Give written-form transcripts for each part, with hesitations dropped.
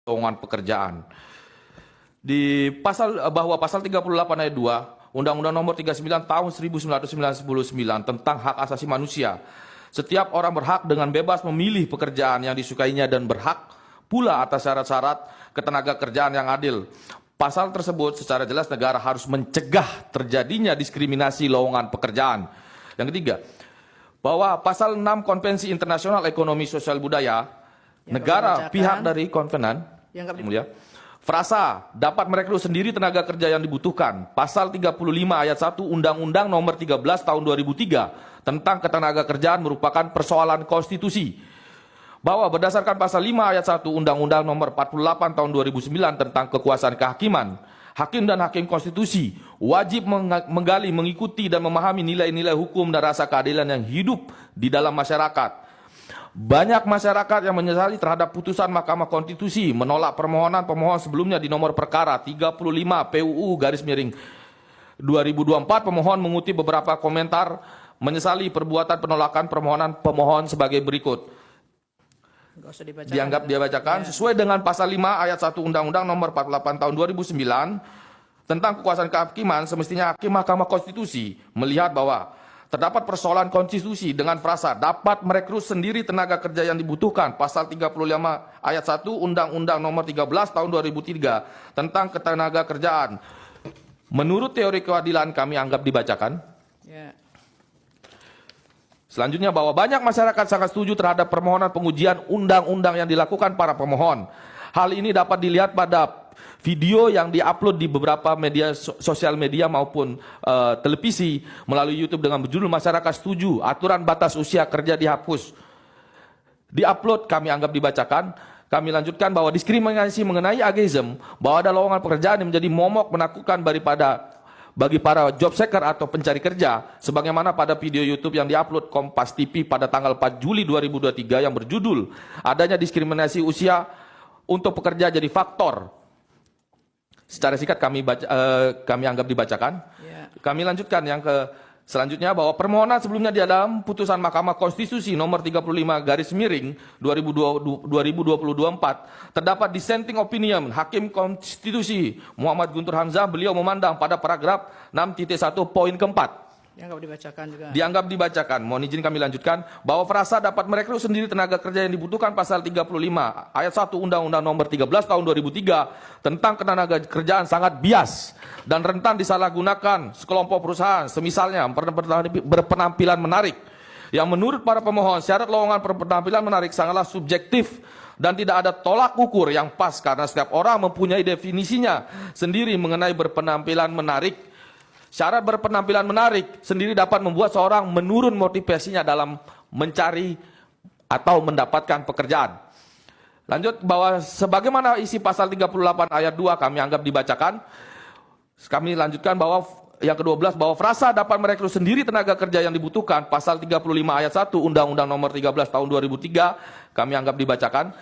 lowongan pekerjaan. Di pasal 38 ayat 2 Undang-Undang Nomor 39 Tahun 1999 tentang hak asasi manusia. Setiap orang berhak dengan bebas memilih pekerjaan yang disukainya dan berhak pula atas syarat-syarat ketenaga kerjaan yang adil. Pasal tersebut secara jelas negara harus mencegah terjadinya diskriminasi lowongan pekerjaan. Yang ketiga, bahwa pasal 6 Konvensi Internasional Ekonomi Sosial Budaya, negara pihak dari konvenan, mulia, frasa dapat merekrut sendiri tenaga kerja yang dibutuhkan. Pasal 35 ayat 1 Undang-Undang Nomor 13 Tahun 2003 tentang ketenaga kerjaan merupakan persoalan konstitusi. Bahwa berdasarkan pasal 5 ayat 1 Undang-Undang Nomor 48 Tahun 2009 tentang kekuasaan kehakiman, hakim dan hakim konstitusi wajib menggali, mengikuti dan memahami nilai-nilai hukum dan rasa keadilan yang hidup di dalam masyarakat. Banyak masyarakat yang menyesali terhadap putusan Mahkamah Konstitusi menolak permohonan pemohon sebelumnya di nomor perkara 35 PUU-2024. Pemohon mengutip beberapa komentar menyesali perbuatan penolakan permohonan pemohon sebagai berikut. Dianggap dia bacakan sesuai dengan pasal 5 ayat 1 Undang-Undang Nomor 48 Tahun 2009 tentang kekuasaan kehakiman, semestinya hakim Mahkamah Konstitusi melihat bahwa terdapat persoalan konstitusi dengan frasa dapat merekrut sendiri tenaga kerja yang dibutuhkan. Pasal 35 ayat 1 Undang-Undang Nomor 13 Tahun 2003 tentang ketenaga kerjaan. Menurut teori keadilan kami anggap dibacakan. Selanjutnya, bahwa banyak masyarakat sangat setuju terhadap permohonan pengujian undang-undang yang dilakukan para pemohon. Hal ini dapat dilihat pada video yang diupload di beberapa media sosial media maupun televisi melalui YouTube dengan berjudul "Masyarakat Setuju Aturan Batas Usia Kerja Dihapus". Diupload kami anggap dibacakan. Kami lanjutkan bahwa diskriminasi mengenai ageism, bahwa ada lowongan pekerjaan yang menjadi momok menakutkan bagi para job seeker atau pencari kerja, sebagaimana pada video YouTube yang diupload Kompas TV pada tanggal 4 Juli 2023 yang berjudul "Adanya Diskriminasi Usia untuk Pekerja Jadi Faktor". Secara singkat kami anggap dibacakan. Kami lanjutkan yang selanjutnya, bahwa permohonan sebelumnya di dalam putusan Mahkamah Konstitusi nomor 35/2024 terdapat dissenting opinion Hakim Konstitusi Muhammad Guntur Hamzah. Beliau memandang pada paragraf 6.1 poin keempat. Dianggap dibacakan juga. Dianggap dibacakan. Mohon izin kami lanjutkan, bahwa frasa dapat merekrut sendiri tenaga kerja yang dibutuhkan pasal 35 ayat 1 Undang-Undang Nomor 13 Tahun 2003 tentang ketenaga kerjaan sangat bias dan rentan disalahgunakan sekelompok perusahaan, semisalnya berpenampilan menarik. Yang menurut para pemohon, syarat lowongan berpenampilan menarik sangatlah subjektif dan tidak ada tolak ukur yang pas karena setiap orang mempunyai definisinya sendiri mengenai berpenampilan menarik. Syarat berpenampilan menarik sendiri dapat membuat seorang menurun motivasinya dalam mencari atau mendapatkan pekerjaan. Lanjut, bahwa sebagaimana isi pasal 38 ayat 2 kami anggap dibacakan. Kami lanjutkan bahwa yang ke-12, bahwa frasa dapat merekrut sendiri tenaga kerja yang dibutuhkan. Pasal 35 ayat 1 Undang-Undang Nomor 13 Tahun 2003 kami anggap dibacakan.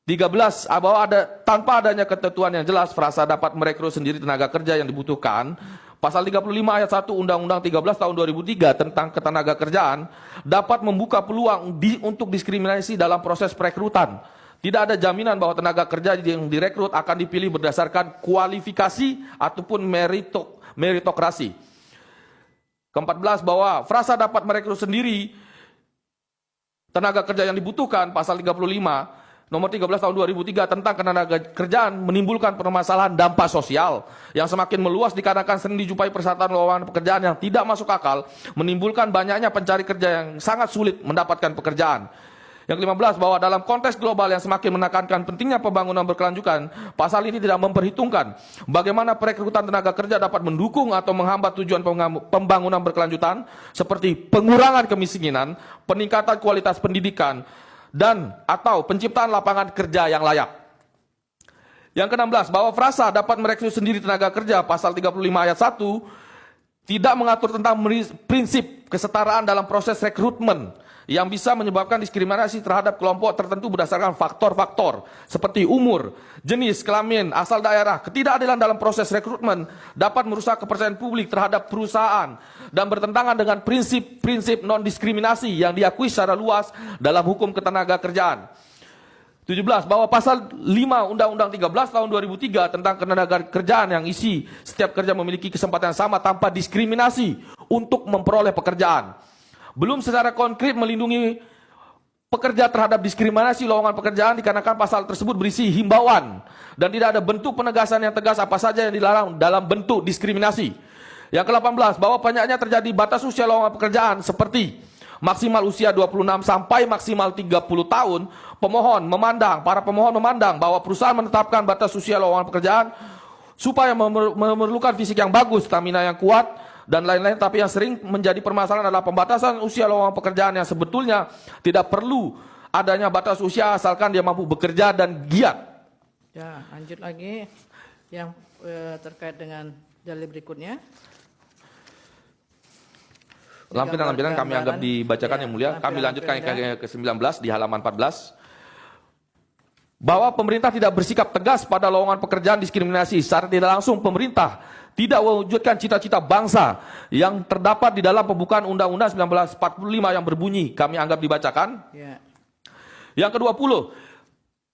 13, bahwa tanpa adanya ketentuan yang jelas frasa dapat merekrut sendiri tenaga kerja yang dibutuhkan. Pasal 35 ayat 1 Undang-Undang 13 tahun 2003 tentang ketenaga kerjaan dapat membuka peluang untuk diskriminasi dalam proses perekrutan. Tidak ada jaminan bahwa tenaga kerja yang direkrut akan dipilih berdasarkan kualifikasi ataupun meritokrasi. Ke-14, bahwa frasa dapat merekrut sendiri tenaga kerja yang dibutuhkan. Pasal 35 Nomor 13 tahun 2003 tentang ketenaga kerjaan menimbulkan permasalahan dampak sosial yang semakin meluas dikarenakan sering dijumpai persyaratan lowongan pekerjaan yang tidak masuk akal, menimbulkan banyaknya pencari kerja yang sangat sulit mendapatkan pekerjaan. Yang ke-15, bahwa dalam konteks global yang semakin menekankan pentingnya pembangunan berkelanjutan, pasal ini tidak memperhitungkan bagaimana perekrutan tenaga kerja dapat mendukung atau menghambat tujuan pembangunan berkelanjutan seperti pengurangan kemiskinan, peningkatan kualitas pendidikan, dan atau penciptaan lapangan kerja yang layak. Yang ke-16, bahwa frasa dapat merekrut sendiri tenaga kerja. Pasal 35 ayat 1 tidak mengatur tentang prinsip kesetaraan dalam proses rekrutmen yang bisa menyebabkan diskriminasi terhadap kelompok tertentu berdasarkan faktor-faktor seperti umur, jenis kelamin, asal daerah. Ketidakadilan dalam proses rekrutmen dapat merusak kepercayaan publik terhadap perusahaan dan bertentangan dengan prinsip-prinsip non-diskriminasi yang diakui secara luas dalam hukum ketenaga kerjaan. 17. Bahwa pasal 5 Undang-Undang 13 tahun 2003 tentang ketenagakerjaan yang isi setiap kerja memiliki kesempatan yang sama tanpa diskriminasi untuk memperoleh pekerjaan. Belum secara konkret melindungi pekerja terhadap diskriminasi lowongan pekerjaan dikarenakan pasal tersebut berisi himbauan dan tidak ada bentuk penegasan yang tegas apa saja yang dilarang dalam bentuk diskriminasi. Yang ke-18, bahwa banyaknya terjadi batas usia lowongan pekerjaan seperti maksimal usia 26 sampai maksimal 30 tahun, para pemohon memandang bahwa perusahaan menetapkan batas usia lowongan pekerjaan supaya memerlukan fisik yang bagus, stamina yang kuat, dan lain-lain, tapi yang sering menjadi permasalahan adalah pembatasan usia lowongan pekerjaan yang sebetulnya tidak perlu adanya batas usia asalkan dia mampu bekerja dan giat. Ya, lanjut lagi yang terkait dengan dalil berikutnya. Lampiran-lampiran kami anggap dibacakan yang mulia. Kami lanjutkan ke 19 di halaman 14. Bahwa pemerintah tidak bersikap tegas pada lowongan pekerjaan diskriminasi. Secara tidak langsung pemerintah tidak mewujudkan cita-cita bangsa yang terdapat di dalam pembukaan Undang-Undang 1945 yang berbunyi. Kami anggap dibacakan. Ya. Yang ke-20.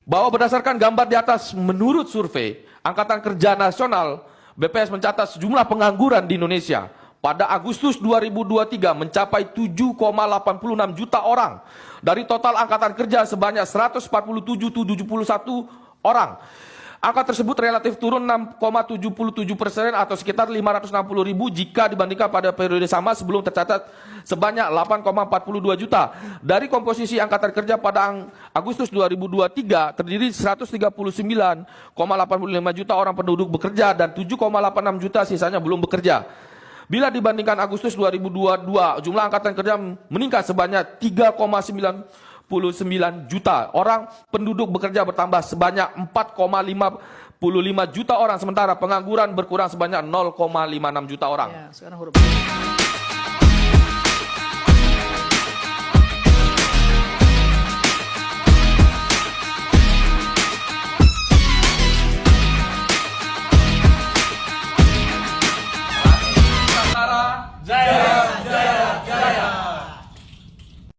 Bahwa berdasarkan gambar di atas menurut survei Angkatan Kerja Nasional, BPS mencatat sejumlah pengangguran di Indonesia pada Agustus 2023 mencapai 7,86 juta orang. Dari total angkatan kerja sebanyak 147.071 orang. Angka tersebut relatif turun 6,77% atau sekitar 560.000 jika dibandingkan pada periode sama sebelum tercatat sebanyak 8,42 juta. Dari komposisi angkatan kerja pada Agustus 2023 terdiri 139,85 juta orang penduduk bekerja dan 7,86 juta sisanya belum bekerja. Bila dibandingkan Agustus 2022, jumlah angkatan kerja meningkat sebanyak 3,99 juta orang, penduduk bekerja bertambah sebanyak 4,55 juta orang, sementara pengangguran berkurang sebanyak 0,56 juta orang. Ya, sekarang huruf